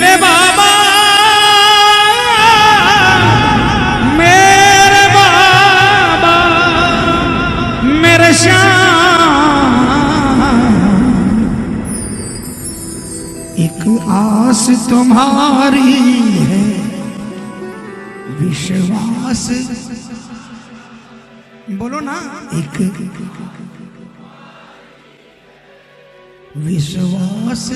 मेरे बाबा मेरे बाबा मेरे श्याम, एक आस तुम्हारी है विश्वास, बोलो ना, एक विश्वास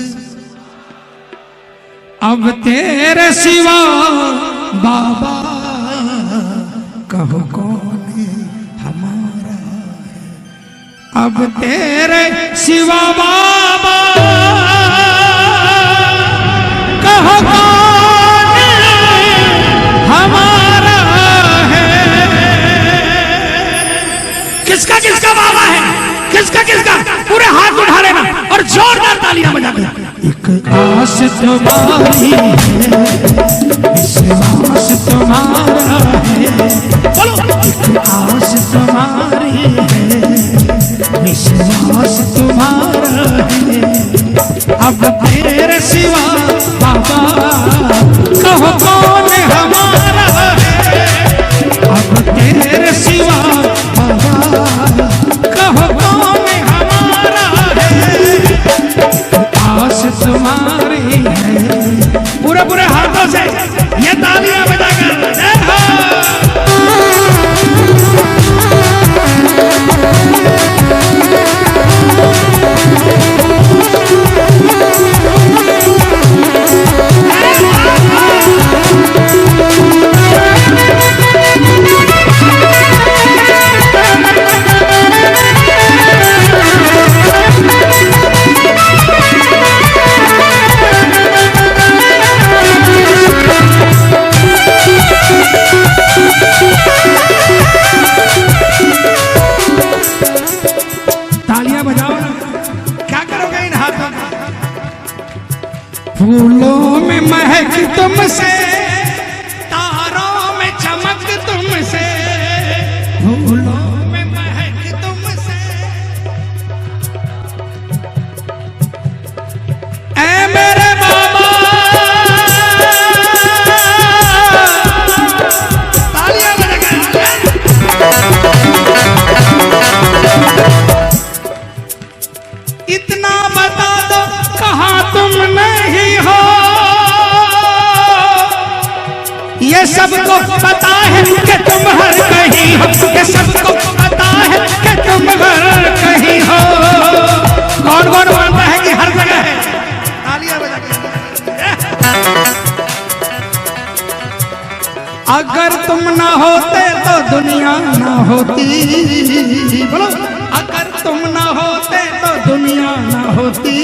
अब तेरे सिवा बाबा कहो कौन हमारा है, अब तेरे सिवा बाबा कहो कौन हमारा है। किसका किसका बाबा है, किसका किसका, पूरे हाथ उठा लेना और जोरदार तालियां बजाकर। एक आस तुम्हारी है विश्वास तुम्हारा है, बोलो। एक आस तुम्हारी है विश्वास तुम्हारा है, अब तेरे सिवा बाबा कहो कौन हमारा है, अब तेरे सिवा बाबा कहो कौन हमारा है। आस तुम्हारी है, पूरे पूरे हाथों से ये तालियां बजाकर जय हो। फूलों में महक तुमसे, तारों में चमक तुमसे, फूलों में महक तुमसे, ऐ मेरे बाबा तालियां बजाकर। इतना बता दो कहाँ तुम नहीं हो, ये सबको पता है कि तुम हर कहीं हो, ये सबको पता है कि तुम हर कहीं हो। कौन कौन मानता है कि हर जगह है, तालियां बजा के। अगर तुम ना होते तो दुनिया ना होती, बोलो। अगर तुम ना होते तो दुनिया ना होती,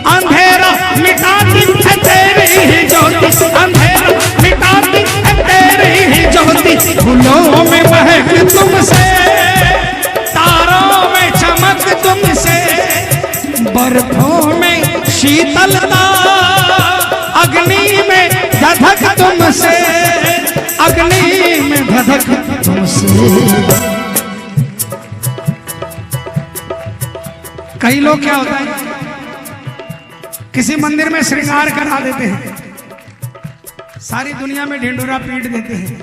अंधेरा मिटाती है तेरी ही ज्योति, अंधेरा मिटाती है तेरी ही ज्योति, फूलों में महक तुमसे, तारों में चमक तुमसे, बर्फों में शीतलता, अग्नि में धधक तुमसे, अग्नि में धधक तुमसे। कई लोग क्या होता है, किसी मंदिर में श्रृंगार करा देते हैं, सारी दुनिया में ढिंडोरा पीट देते हैं।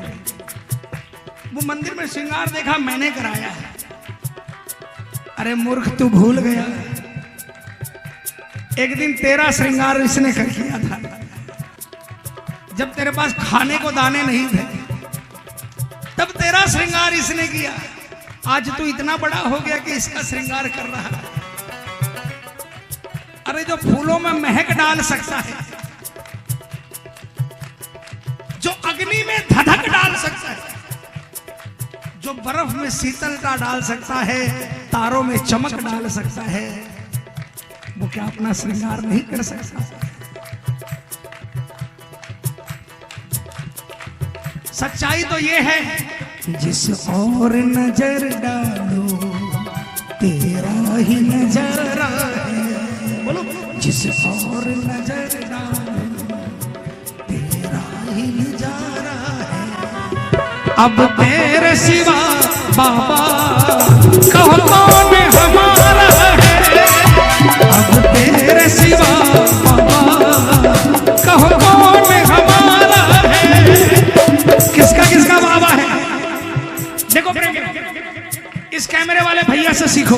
वो मंदिर में श्रृंगार देखा, मैंने कराया है। अरे मूर्ख, तू भूल गया, एक दिन तेरा श्रृंगार इसने कर किया था, जब तेरे पास खाने को दाने नहीं थे, तब तेरा श्रृंगार इसने किया। आज तू इतना बड़ा हो गया कि इसका श्रृंगार कर रहा है। अरे जो फूलों में महक डाल सकता है, जो अग्नि में धधक डाल सकता है, जो बर्फ में शीतलता डाल सकता है, तारों में चमक डाल सकता है, वो क्या अपना श्रृंगार नहीं कर सकता? सच्चाई तो ये है, जिस और नजर डालो तेरा ही नजारा है, बोलो। जिस और नजर डालो तेरा ही नजारा है, अब तेरे सिवा बाबा कहो कौन हमारा है, अब तेरे सिवा बाबा सीखो।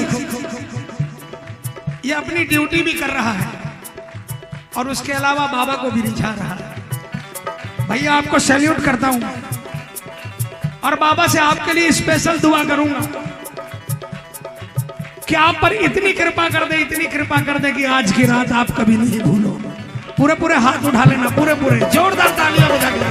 ये अपनी ड्यूटी भी कर रहा है और उसके अलावा बाबा को भी रिझा रहा है। भैया आपको सैल्यूट करता हूं और बाबा से आपके लिए स्पेशल दुआ करूंगा कि आप पर इतनी कृपा कर दे, इतनी कृपा कर दे कि आज की रात आप कभी नहीं भूलो। पूरे पूरे हाथ उठा लेना, पूरे पूरे जोरदार तालियां बजा के।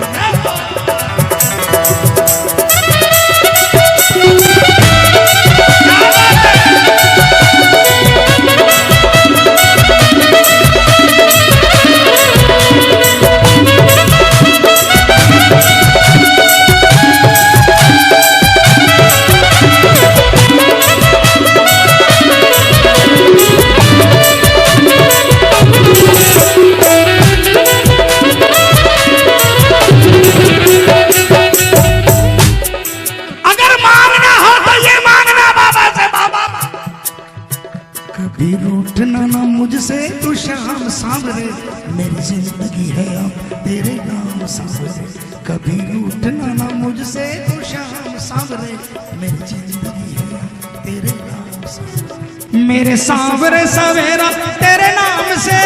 मुझसे तू शाम सांवरे, मेरी जिंदगी है अब तेरे नाम सांवरे। कभी रूठना ना मुझसे तू शाम सांवरे, मेरी जिंदगी है अब तेरे नाम सांवरे। मेरे सांवरे सवेरा तेरे नाम से,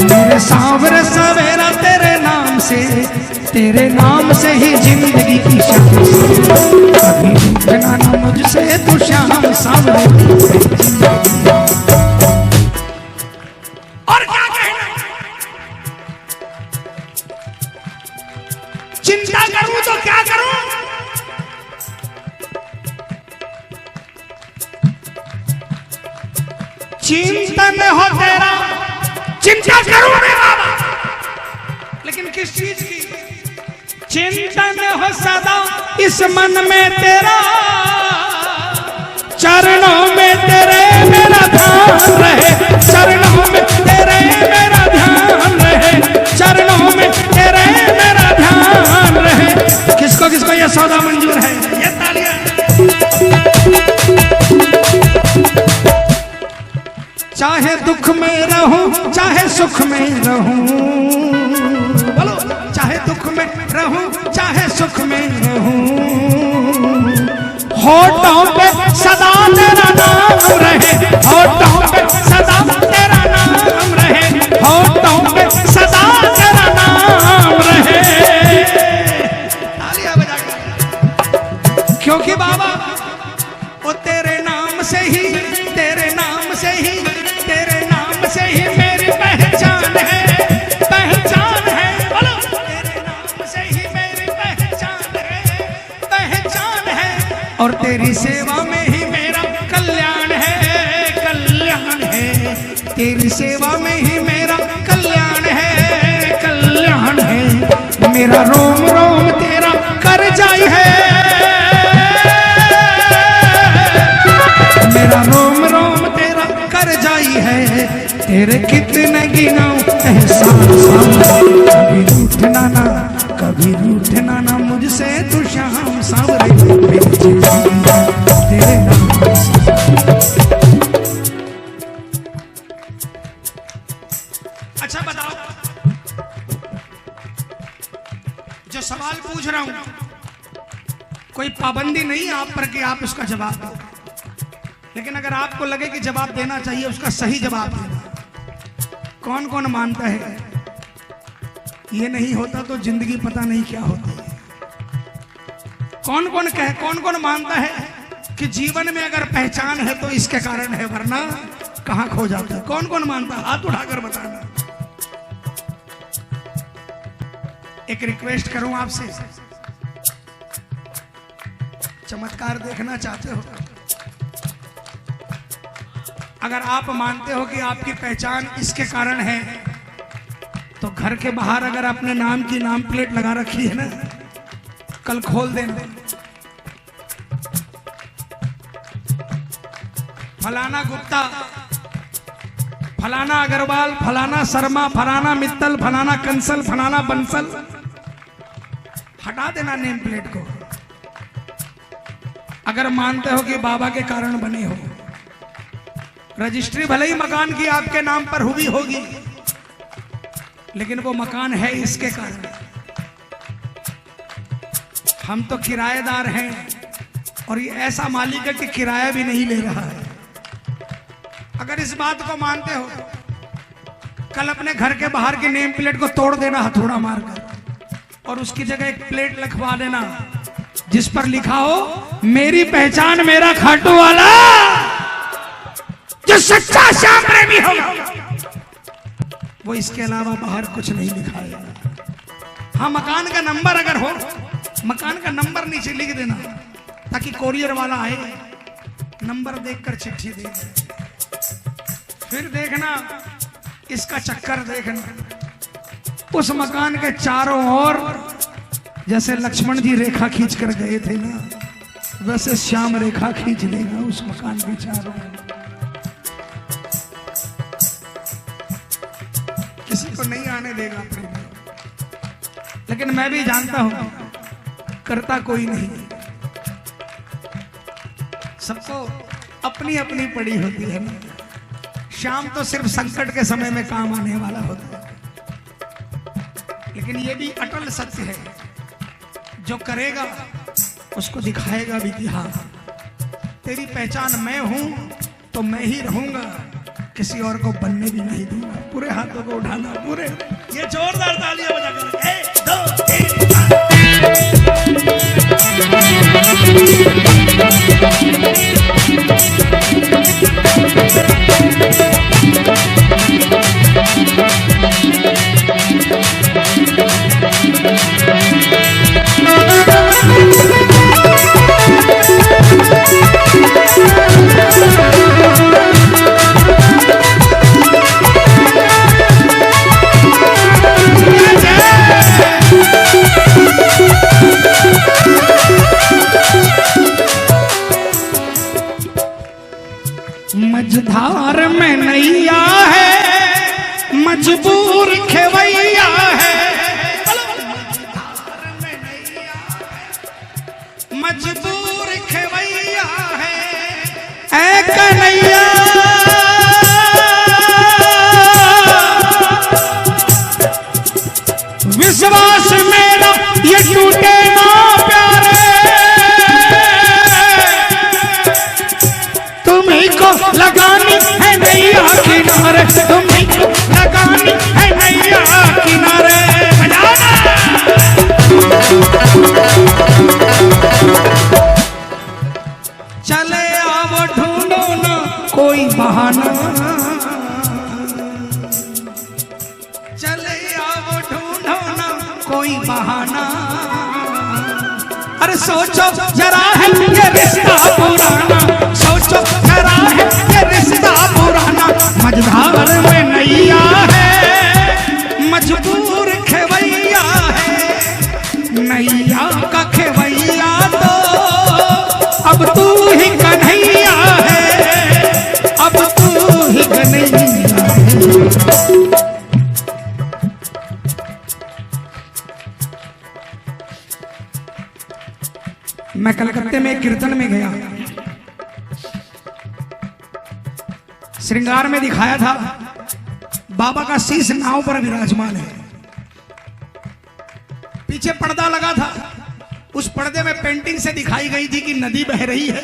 मेरे सांवरे सवेरा तेरे नाम से, तेरे नाम से ही जिंदगी की शाम। कभी रूठना ना मुझसे तू शाम सांवरे। और क्या कहना, चिंता करूं तो क्या करूं, चिंतन हो तेरा, चिंता करूं मैं बाबा, लेकिन किस चीज की चिंतन हो सदा इस मन में तेरा, चरणों में तेरे मेरा ध्यान रहे, चरणों में तेरे मेरा ध्यान रहे, चरणों में तेरे मेरा ध्यान रहे। किसको किसको ये सौदा मंजूर है? ये तालियां। चाहे दुख में रहूं चाहे सुख में रहूं, बोलो, चाहे दुख में रहूं चाहे सुख में रहूं, होठों पे सदा तेरा नाम रहे, होठों पे सदा तेरा नाम रहे, होठों पे सदा तेरा नाम रहे। तालियां बजा के। क्योंकि बाबा वो तेरे नाम से ही, तेरे नाम से ही, तेरे नाम से ही मेरी पहचान है, पहचान है। बोलो, तेरे नाम से ही मेरी पहचान है, पहचान है। और तेरी सेवा में ही मेरा कल्याण है, कल्याण है। तेरी सेवा में ही मेरा कल्याण है, कल्याण है। मेरा रोम रोम तेरा कर जाई है, मेरा रोम रोम तेरा कर जाई है। तेरे कितने गिनाऊं एहसान, कभी रूठना ना, कभी रूठना ना मुझसे तू शाम सांवरे, तेरे नाम से। अच्छा बताओ, जो सवाल पूछ रहा हूं कोई पाबंदी नहीं आप पर कि आप उसका जवाब दो, लेकिन अगर आपको लगे कि जवाब देना चाहिए उसका सही जवाब देना। कौन कौन मानता है ये नहीं होता तो जिंदगी पता नहीं क्या होती है? कौन कौन मानता है कि जीवन में अगर पहचान है तो इसके कारण है, वरना कहां खो जाता है? कौन कौन मानता है? हाथ उठाकर बताना। एक रिक्वेस्ट करूं आपसे, चमत्कार देखना चाहते हो? अगर आप मानते हो कि आपकी पहचान इसके कारण है तो घर के बाहर अगर अपने नाम की नाम प्लेट लगा रखी है ना, कल खोल देना, फलाना गुप्ता, फलाना अग्रवाल, फलाना शर्मा, फलाना मित्तल, फलाना कंसल, फलाना बंसल, हटा देना नेम प्लेट को। अगर मानते हो कि बाबा के कारण बने हो, रजिस्ट्री भले ही मकान की आपके नाम पर हुई होगी, लेकिन वो मकान है इसके कारण। हम तो किराएदार हैं और ये ऐसा मालिक है कि किराया भी नहीं ले रहा है। अगर इस बात को मानते हो, कल अपने घर के बाहर की नेम प्लेट को तोड़ देना हथौड़ा मारकर और उसकी जगह एक प्लेट लिखवा देना जिस पर लिखा हो मेरी पहचान मेरा खाटू वाला, जो सच्चा श्याम प्रेमी होगा वो इसके अलावा बाहर कुछ नहीं लिखाएगा। हाँ, मकान का नंबर अगर हो, मकान का नंबर नीचे लिख देना ताकि कोरियर वाला आए, नंबर देखकर चिट्ठी दे। फिर देखना इसका चक्कर देखना, उस मकान के चारों ओर जैसे लक्ष्मण जी रेखा खींच कर गए थे ना, वैसे श्याम रेखा खींच लेगा उस मकान के चारों ओर। किसी को नहीं आने देगा अपने, लेकिन मैं भी जानता हूं करता कोई नहीं, सबको अपनी अपनी पड़ी होती है ना। श्याम तो सिर्फ संकट के समय में काम आने वाला होता है, लेकिन ये भी अटल सत्य है, जो करेगा उसको दिखाएगा भी कि हाँ तेरी पहचान मैं हूं तो मैं ही रहूंगा, किसी और को बनने भी नहीं दूंगा। पूरे हाथों को उठाना, पूरे ये जोरदार तालियां बजाकर 1 2 3 मझधार में नैया है, मजबूर खेवैया है, मझधार में नैया है, मजबूर खेवैया है, ऐ कन्हैया विश्वास मेरा ये टूटे ना प्यारे, तुम्हीं को लगानी है नैया किनारे, तुम्हीं को लगानी है नैया किनारे। चले आओ ढूंढो ना कोई बहाना, चले आओ ढूंढो ना कोई बहाना, अरे सोचो जरा है ये रिश्ता पुराना, सोचो जरा है ये रिश्ता पुराना। मझधार में नैया है, मजबूर खेवैया है, नैया का खेवैया तो अब तू ही कन्हैया है, अब तू ही कन्हैया है। मैं कलकत्ते में कीर्तन में गया, श्रृंगार में दिखाया था बाबा का शीश नाव पर विराजमान है, पीछे पर्दा लगा था, उस पर्दे में पेंटिंग से दिखाई गई थी कि नदी बह रही है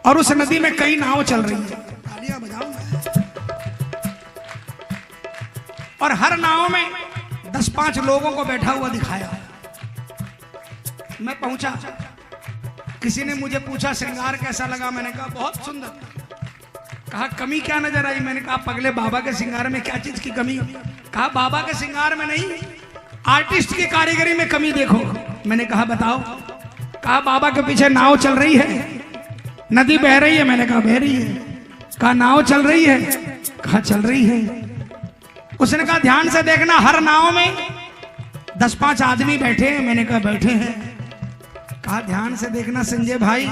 और उस नदी में कई नाव चल रही है, तालियां बजाओ, और हर नाव में 10-5 लोगों को बैठा हुआ दिखाया। मैं पहुंचा, किसी ने मुझे पूछा श्रृंगार कैसा लगा, मैंने कहा बहुत सुंदर। कहा कमी क्या नजर आई, मैंने कहा पगले बाबा के श्रृंगार में क्या चीज की कमी। कहा बाबा के श्रृंगार में नहीं, आर्टिस्ट की कारीगरी में कमी देखो। मैंने कहा बताओ। कहा बाबा के पीछे नाव चल रही है, नदी बह रही है, मैंने कहा बह रही है। कहा नाव चल रही है, कहा चल रही है। उसने कहा ध्यान से देखना, हर नाव में 10-5 आदमी बैठे हैं, मैंने कहा बैठे हैं। कहा ध्यान से देखना संजय भाई,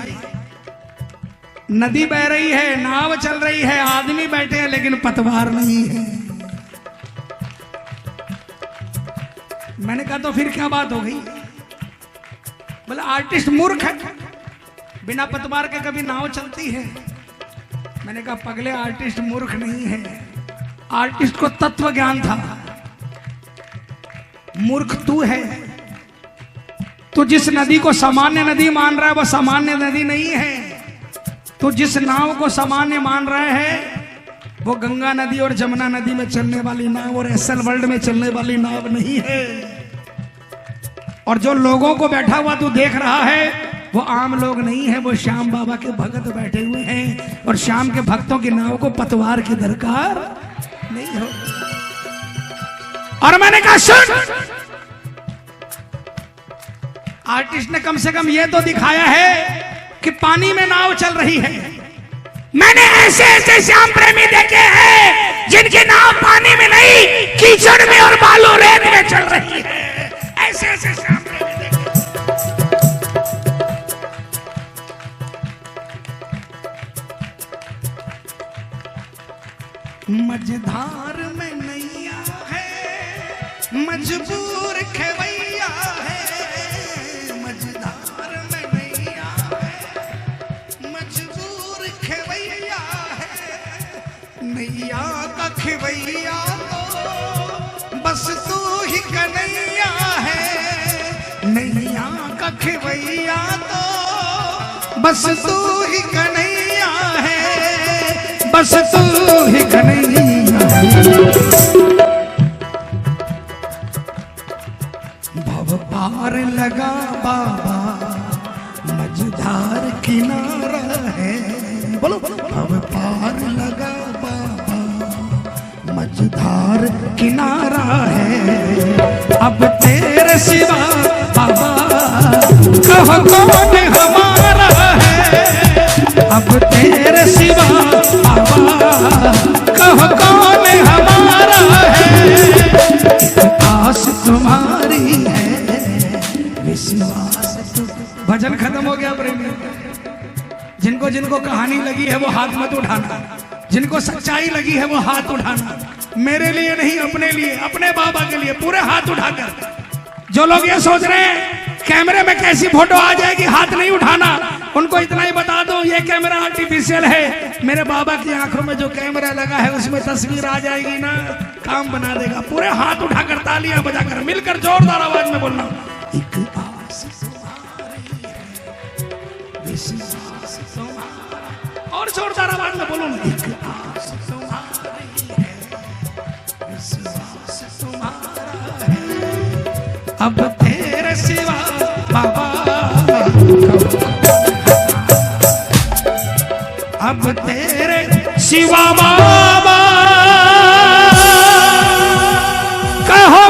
नदी बह रही है, नाव चल रही है, आदमी बैठे हैं, लेकिन पतवार नहीं है। मैंने कहा तो फिर क्या बात हो गई। बोला आर्टिस्ट मूर्ख है, बिना पतवार के कभी नाव चलती है। मैंने कहा पगले आर्टिस्ट मूर्ख नहीं है, आर्टिस्ट को तत्व ज्ञान था, मूर्ख तू है। तो जिस नदी को सामान्य नदी मान रहा है वो सामान्य नदी नहीं है। तो जिस नाव को सामान्य मान रहा है वो गंगा नदी और जमुना नदी में चलने वाली नाव और एसएल वर्ल्ड में चलने वाली नाव नहीं है। और जो लोगों को बैठा हुआ तू देख रहा है वो आम लोग नहीं है, वो श्याम बाबा के भगत बैठे हुए हैं। और श्याम के भक्तों की नाव को पतवार की दरकार नहीं हो। और मैंने कहा सुन, आर्टिस्ट ने कम से कम ये तो दिखाया है कि पानी में नाव चल रही है। मैंने ऐसे ऐसे श्याम प्रेमी देखे हैं जिनकी नाव पानी में नहीं, कीचड़ में और बालू रेत में चल रही है। ऐसे ऐसे श्याम प्रेमी देखे। मझधार में नैया है, मजबूर खेवैया है। मझधार में नैया है, मजबूर खेवैया है। नैया का खेवैया तो बस तू ही कन्हैया है। नैया का खेवैया तो बस तू ही कन्हैया है। बस तू ही कन्हैया है। भव पार लगा बाबा मझधार किनारा है। बोलो भव पार लगा बाबा मझधार किनारा है। अब तेरे सिवा बाबा कहो कौन हमारा है। अब तेरे सिवा बाबा कहो कौन हमारा है। आस तुम्हारी है, विश्वास। भजन खत्म हो गया प्रेमी। जिनको जिनको कहानी लगी है वो हाथ मत उठाना, जिनको सच्चाई लगी है वो हाथ उठाना। मेरे लिए नहीं, अपने लिए, अपने बाबा के लिए पूरे हाथ उठाकर। जो लोग ये सोच रहे हैं कैमरे में कैसी फोटो आ जाएगी, हाथ नहीं उठाना। उनको इतना ही बता दो ये कैमरा आर्टिफिशियल है। मेरे बाबा की आंखों में जो कैमरा लगा है उसमें तस्वीर आ जाएगी ना, काम बना देगा। पूरे हाथ उठाकर तालियां बजाकर मिलकर जोरदार आवाज में बोलना, एक आस तुम्हारी है, विश्वास तुम्हारा। और जोरदार आवाज में बोलो, एक आस तुम्हारी है, विश्वास तुम्हारा है। अब तेरे सिवा बाबा, अब तेरे सिवा बाबा कहो